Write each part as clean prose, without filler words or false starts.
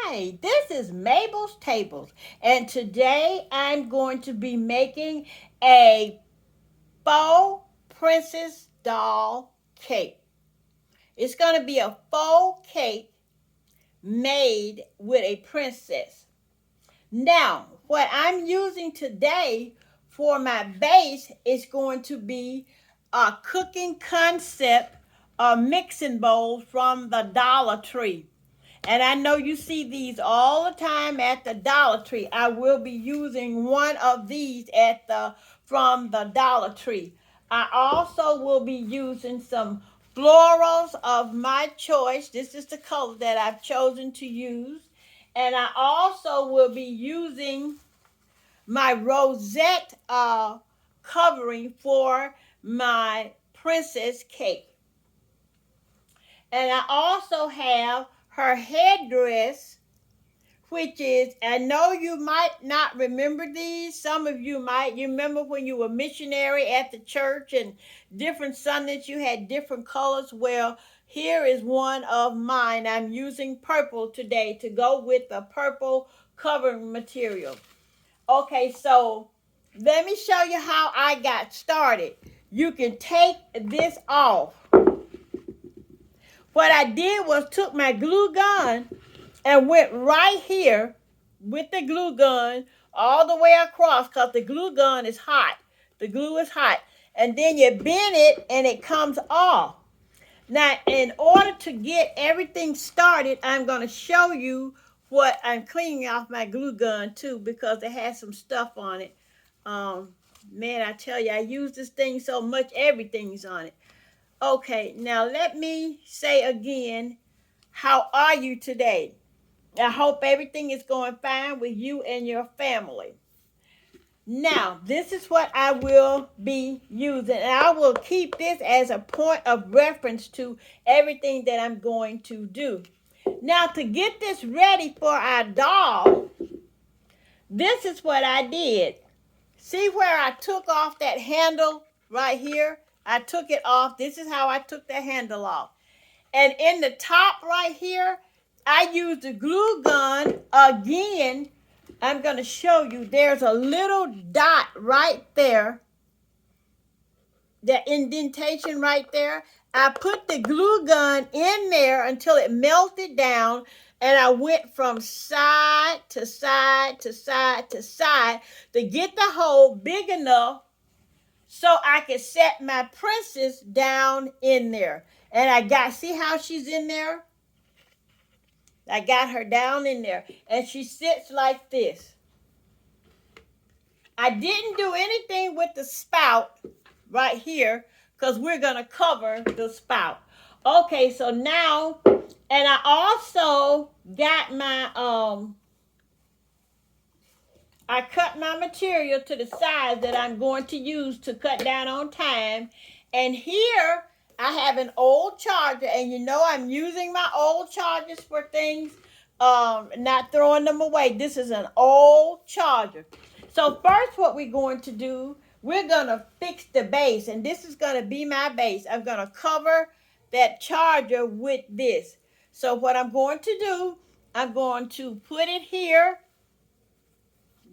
Hi, this is Mabel's Tables, and today I'm going to be making a faux princess doll cake. It's going to be a faux cake made with a princess. Now, what I'm using today for my base is going to be a cooking concept, a mixing bowl from the Dollar Tree. And I know you see these all the time at the Dollar Tree. I will be using one of these from the Dollar Tree. I also will be using some florals of my choice. This is the color that I've chosen to use. And I also will be using my rosette covering for my princess cake. And I also have her headdress, which is, I know you might not remember these. Some of you might. You remember when you were missionary at the church and different Sundays you had different colors. Well, here is one of mine. I'm using purple today to go with the purple covering material. Okay, so let me show you how I got started. You can take this off. What I did was took my glue gun and went right here with the glue gun all the way across, because the glue gun is hot. The glue is hot. And then you bend it and it comes off. Now, in order to get everything started, I'm going to show you what I'm cleaning off my glue gun too, because it has some stuff on it. Man, I tell you, I use this thing so much, everything's on it. Okay, now let me say again, how are you today? I hope everything is going fine with you and your family. Now, this is what I will be using, and I will keep this as a point of reference to everything that I'm going to do. Now, to get this ready for our doll, this is what I did. See where I took off that handle right here? I took it off. This is how I took the handle off. And in the top right here, I used the glue gun again. I'm going to show you. There's a little dot right there. The indentation right there. I put the glue gun in there until it melted down. And I went from side to side to side to side to get the hole big enough so I could set my princess down in there. And I got, see how she's in there? I got her down in there. And she sits like this. I didn't do anything with the spout right here because we're going to cover the spout. Okay, so now, and I also got my, I cut my material to the size that I'm going to use to cut down on time. And here I have an old charger, and you know I'm using my old chargers for things, not throwing them away. This is an old charger. So first what we're going to do, we're going to fix the base, and this is going to be my base. I'm going to cover that charger with this. So what I'm going to do, I'm going to put it here,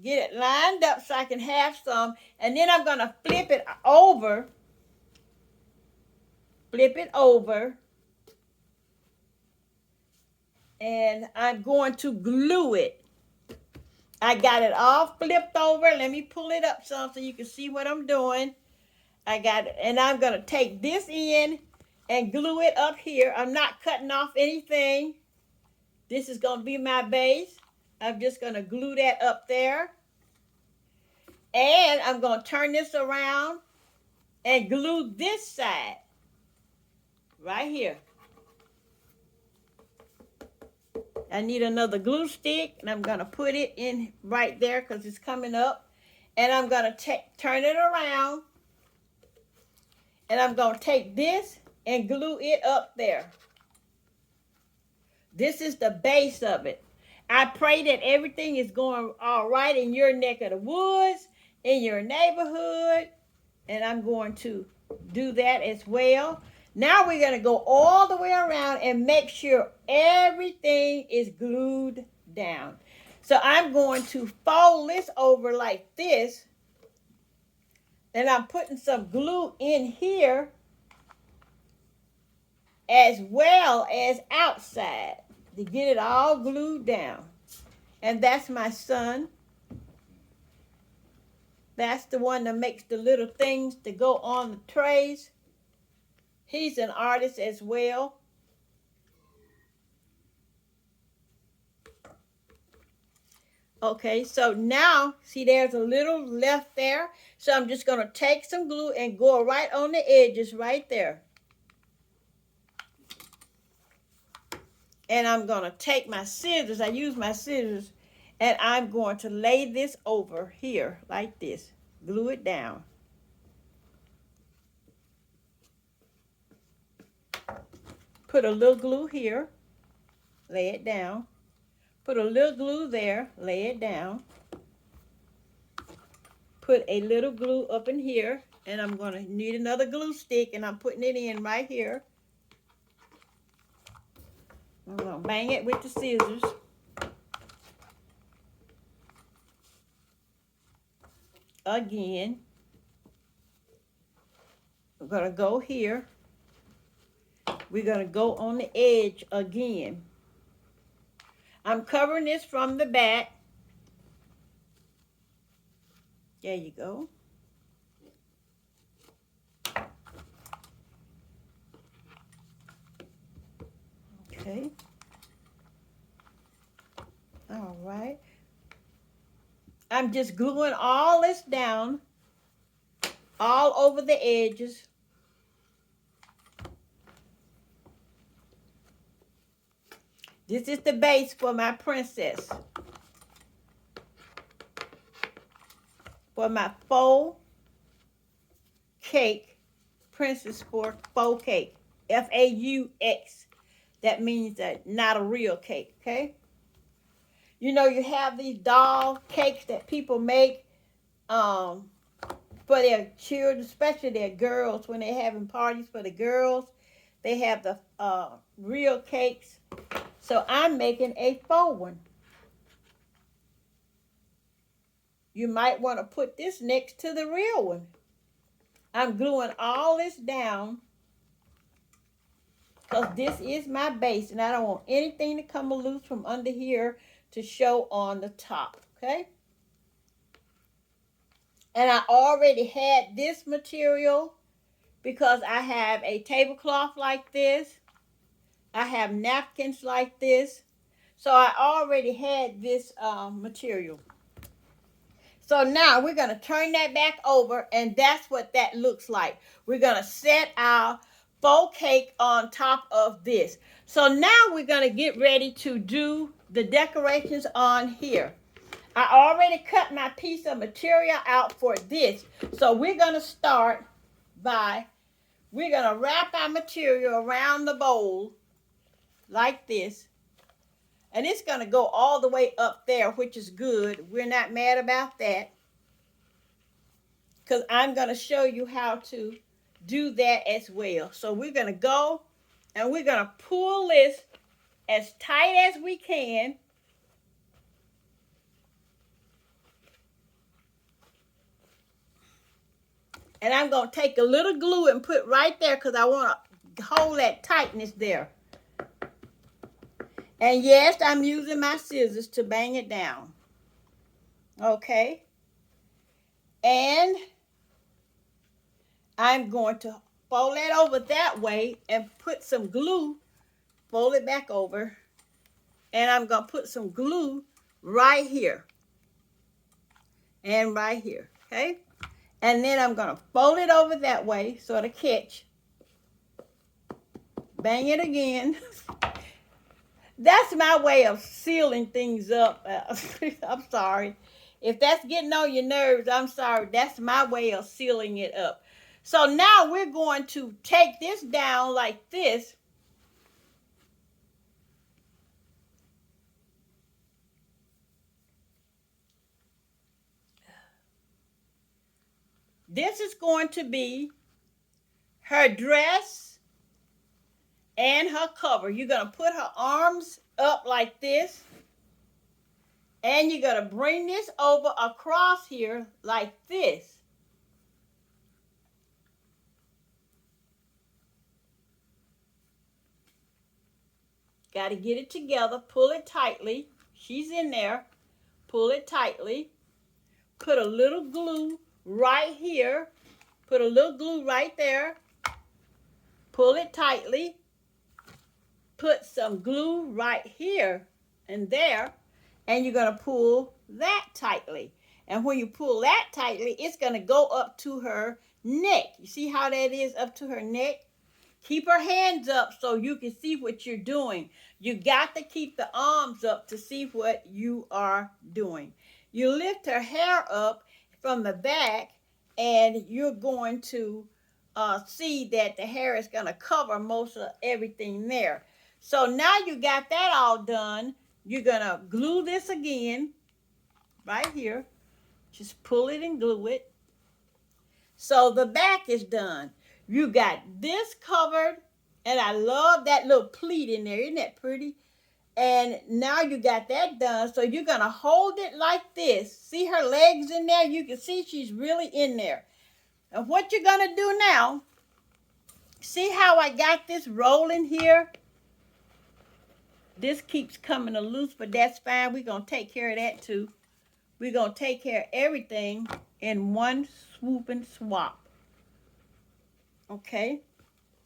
get it lined up so I can have some, and then I'm going to flip it over, and I'm going to glue it. I got it all flipped over. Let me pull it up some so you can see what I'm doing. I got it, and I'm going to take this in and glue it up here. I'm not cutting off anything. This is going to be my base. I'm just going to glue that up there. And I'm going to turn this around and glue this side right here. I need another glue stick, and I'm going to put it in right there because it's coming up. And I'm going to turn it around, and I'm going to take this and glue it up there. This is the base of it. I pray that everything is going all right in your neck of the woods, in your neighborhood, and I'm going to do that as well. Now we're going to go all the way around and make sure everything is glued down. So I'm going to fold this over like this, and I'm putting some glue in here as well as outside to get it all glued down. And that's my son. That's the one that makes the little things to go on the trays. He's an artist as well. Okay, so now, see there's a little left there. So I'm just going to take some glue and go right on the edges right there. And I'm going to take my scissors. I use my scissors. And I'm going to lay this over here like this. Glue it down. Put a little glue here. Lay it down. Put a little glue there. Lay it down. Put a little glue up in here. And I'm going to need another glue stick. And I'm putting it in right here. I'm going to bang it with the scissors. Again. We're going to go here. We're going to go on the edge again. I'm covering this from the back. There you go. Okay. All right. I'm just gluing all this down, all over the edges. This is the base for my princess. For my faux cake, princess for faux cake. F-A-U-X. That means that not a real cake, okay? You know, you have these doll cakes that people make for their children, especially their girls, when they're having parties for the girls. They have the real cakes. So I'm making a faux one. You might want to put this next to the real one. I'm gluing all this down because this is my base and I don't want anything to come loose from under here to show on the top, okay? And I already had this material because I have a tablecloth like this. I have napkins like this. So I already had this material. So now we're going to turn that back over, and that's what that looks like. We're going to set our faux cake on top of this. So now we're going to get ready to do the decorations on here. I already cut my piece of material out for this. So we're going to start by, we're going to wrap our material around the bowl like this. And it's going to go all the way up there, which is good. We're not mad about that, because I'm going to show you how to do that as well. So we're going to go and we're going to pull this as tight as we can. And I'm going to take a little glue and put right there because I want to hold that tightness there. And yes, I'm using my scissors to bang it down. Okay. And I'm going to fold that over that way and put some glue, fold it back over, and I'm going to put some glue right here and right here, okay? And then I'm going to fold it over that way so it'll catch. Bang it again. That's my way of sealing things up. I'm sorry. If that's getting on your nerves, I'm sorry. That's my way of sealing it up. So now we're going to take this down like this. This is going to be her dress and her cover. You're going to put her arms up like this. And you're going to bring this over across here like this. Got to get it together. Pull it tightly. She's in there. Pull it tightly. Put a little glue right here. Put a little glue right there. Pull it tightly. Put some glue right here and there. And you're going to pull that tightly. And when you pull that tightly, it's going to go up to her neck. You see how that is up to her neck? Keep her hands up so you can see what you're doing. You got to keep the arms up to see what you are doing. You lift her hair up from the back, and you're going to see that the hair is going to cover most of everything there. So now you got that all done. You're going to glue this again right here. Just pull it and glue it. So the back is done. You got this covered, and I love that little pleat in there. Isn't that pretty? And now you got that done. So you're going to hold it like this. See her legs in there? You can see she's really in there. And what you're going to do now, see how I got this rolling here? This keeps coming loose, but that's fine. We're going to take care of that too. We're going to take care of everything in one swoop and swap. Okay.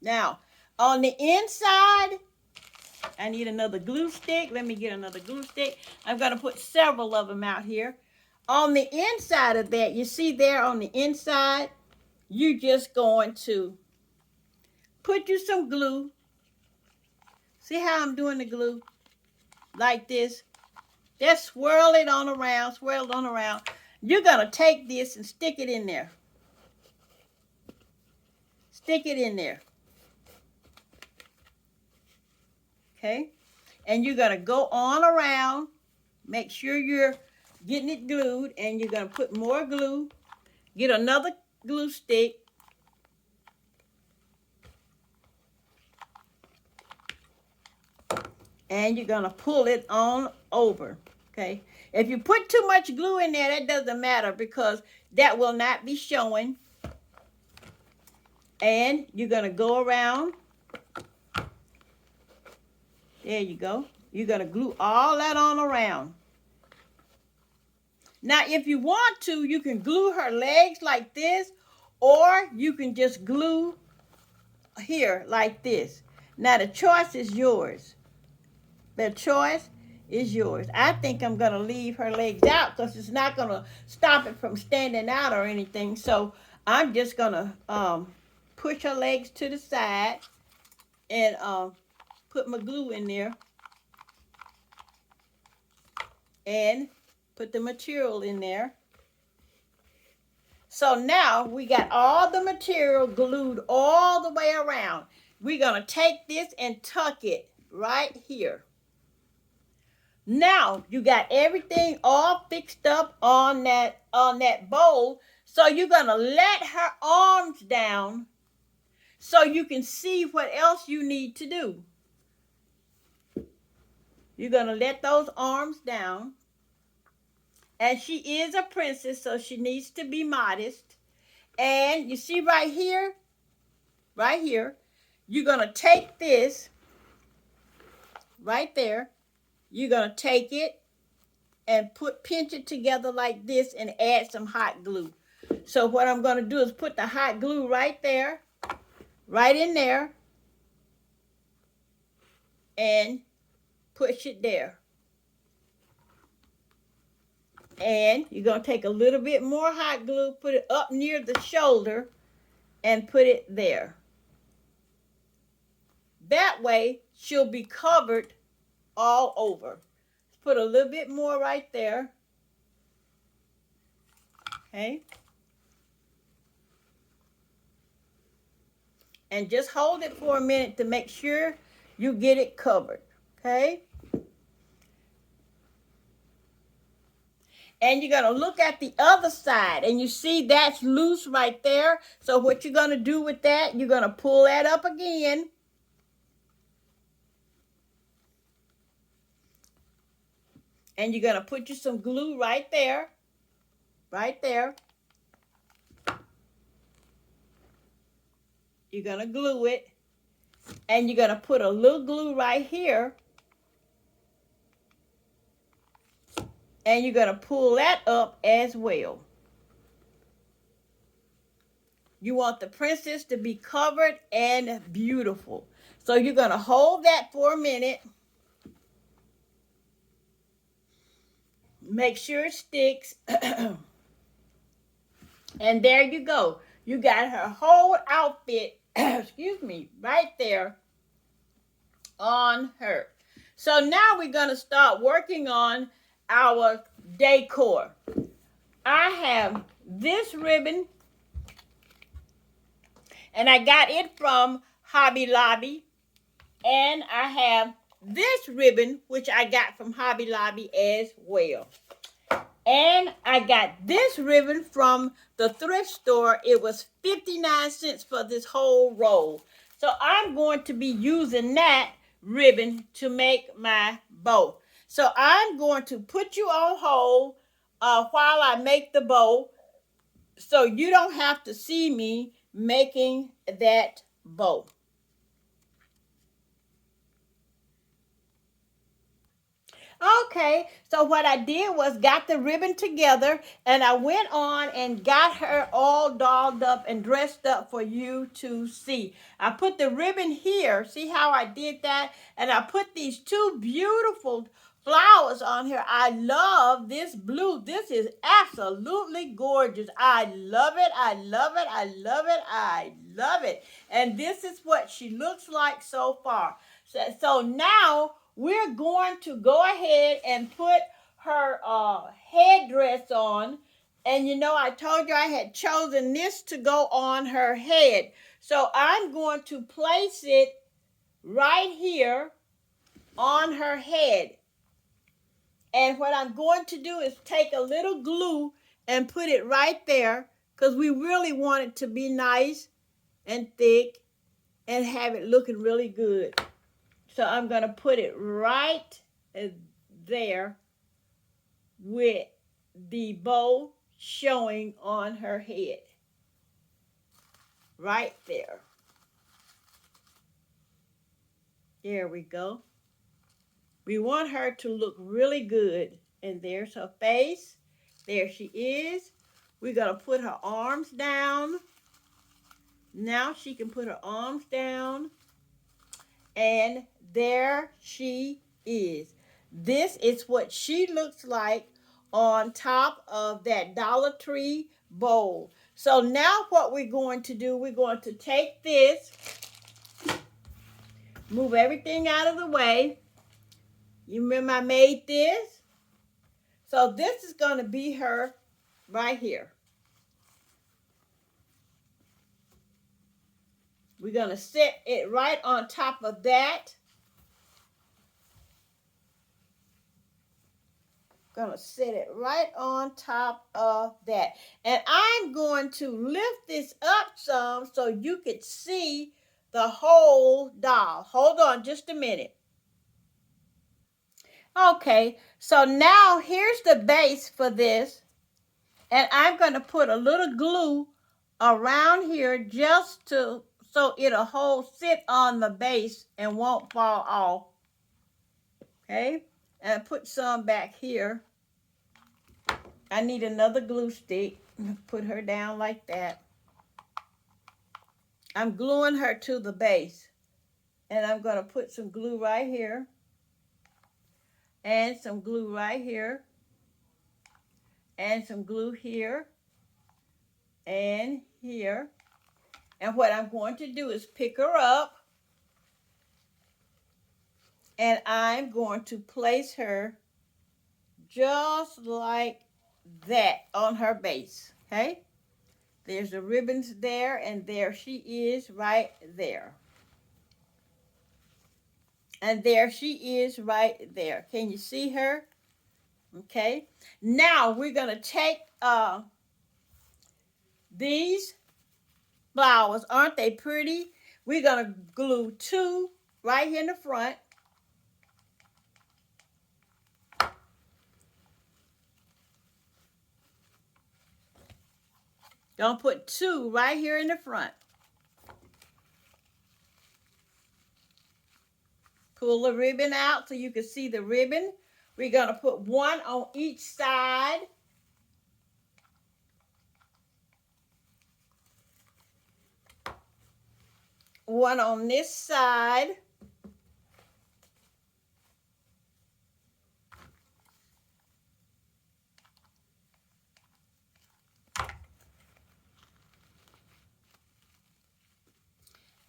Now, on the inside, I need another glue stick. Let me get another glue stick. I'm going to put several of them out here. On the inside of that, you see there on the inside, you're just going to put you some glue. See how I'm doing the glue? Like this. Just swirl it on around, swirl it on around. You're going to take this and stick it in there. Stick it in there. Okay? And you're going to go on around. Make sure you're getting it glued. And you're going to put more glue. Get another glue stick. And you're going to pull it on over. Okay? If you put too much glue in there, that doesn't matter because that will not be showing. And you're going to go around. There you go. You're going to glue all that on around. Now, if you want to, you can glue her legs like this, or you can just glue here like this. Now, the choice is yours. The choice is yours. I think I'm going to leave her legs out because it's not going to stop it from standing out or anything. So I'm just going to push her legs to the side and put my glue in there and put the material in there. So now we got all the material glued all the way around. We're going to take this and tuck it right here. Now you got everything all fixed up on that bowl. So you're going to let her arms down so you can see what else you need to do. You're going to let those arms down. And she is a princess, so she needs to be modest. And you see right here, you're going to take this right there. You're going to take it and pinch it together like this and add some hot glue. So what I'm going to do is put the hot glue right there, right in there, and push it there. And you're going to take a little bit more hot glue, put it up near the shoulder, and put it there. That way, she'll be covered all over. Put a little bit more right there. Okay. And just hold it for a minute to make sure you get it covered. Okay. And you're going to look at the other side, and you see that's loose right there. So what you're going to do with that, you're going to pull that up again. And you're going to put you some glue right there. Right there. You're going to glue it. And you're going to put a little glue right here. And you're going to pull that up as well. You want the princess to be covered and beautiful. So you're going to hold that for a minute. Make sure it sticks. And there you go. You got her whole outfit, excuse me, right there on her. So now we're going to start working on our decor. I have this ribbon, and I got it from Hobby Lobby. And I have this ribbon, which I got from Hobby Lobby as well. And I got this ribbon from the thrift store. It was 59 cents for this whole roll. So I'm going to be using that ribbon to make my bow. So I'm going to put you on hold while I make the bow, so you don't have to see me making that bow. Okay, so what I did was got the ribbon together, and I went on and got her all dolled up and dressed up for you to see. I put the ribbon here. See how I did that? And I put these two beautiful flowers on here. I love this blue. This is absolutely gorgeous. I love it. I love it. I love it. I love it. And this is what she looks like so far. So now we're going to go ahead and put her headdress on. And you know, I told you I had chosen this to go on her head. So I'm going to place it right here on her head. And what I'm going to do is take a little glue and put it right there, because we really want it to be nice and thick and have it looking really good. So I'm going to put it right there with the bow showing on her head. Right there. There we go. We want her to look really good. And there's her face. There she is. We're going to put her arms down. Now she can put her arms down. And there she is. This is what she looks like on top of that Dollar Tree bowl. So now what we're going to do, we're going to take this, move everything out of the way. You remember I made this? So this is going to be her right here. We're going to set it right on top of that. Gonna set it right on top of that. And I'm going to lift this up some so you could see the whole doll. Hold on just a minute. Okay, so now here's the base for this. And I'm going to put a little glue around here just so it'll sit on the base and won't fall off. Okay, and put some back here. I need another glue stick. Put her down like that. I'm gluing her to the base. And I'm going to put some glue right here. And some glue right here. And some glue here. And here. And what I'm going to do is pick her up. And I'm going to place her just like that on her base. Okay? There's the ribbons there, and there she is right there. And there she is right there. Can you see her? Okay. Now we're going to take these flowers. Aren't they pretty? We're going to glue two right here in the front. Don't put 2 right here in the front. Pull the ribbon out so you can see the ribbon. We're going to put 1 on each side. One on this side.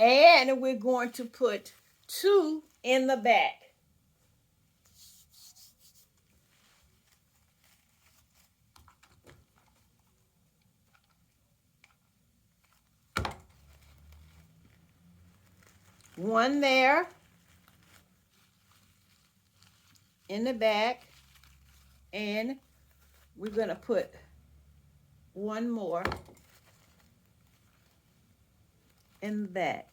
And we're going to put 2 in the back. One there in the back, and we're going to put 1 more in the back.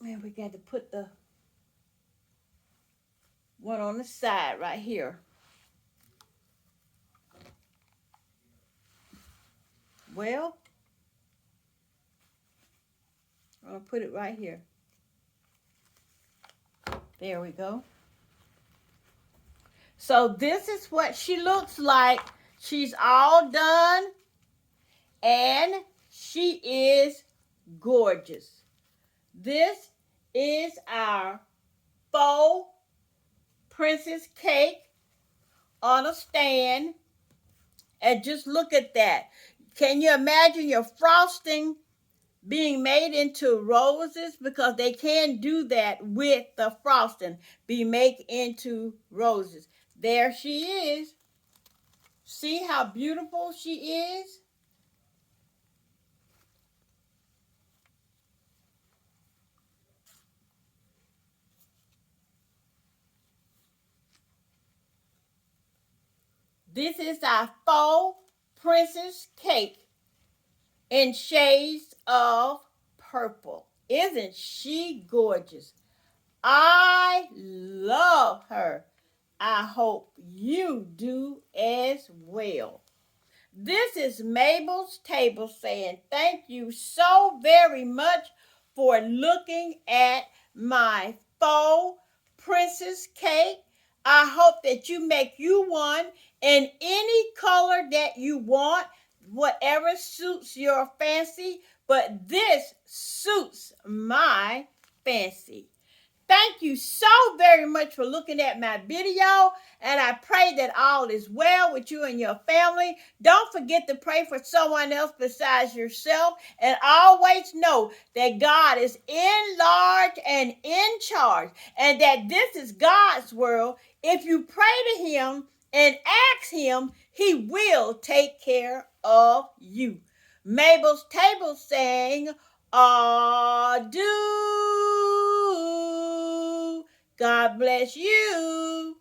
And we got to put the one on the side right here. Well, I'm going to put it right here. There we go. So this is what she looks like. She's all done, and she is gorgeous. This is our faux princess cake on a stand. And just look at that. Can you imagine your frosting being made into roses? Because they can do that with the frosting. Be made into roses. There she is. See how beautiful she is? This is our faux princess cake in shades of purple. Isn't she gorgeous? I love her. I hope you do as well. This is Mabel's Table saying thank you so very much for looking at my faux princess cake. I hope that you make you one in any color that you want, whatever suits your fancy, but this suits my fancy. Thank you so very much for looking at my video, and I pray that all is well with you and your family. Don't forget to pray for someone else besides yourself, and always know that God is in large and in charge, and that this is God's world. If you pray to Him and ask Him, He will take care of you. Mabel's Table saying, adieu. God bless you.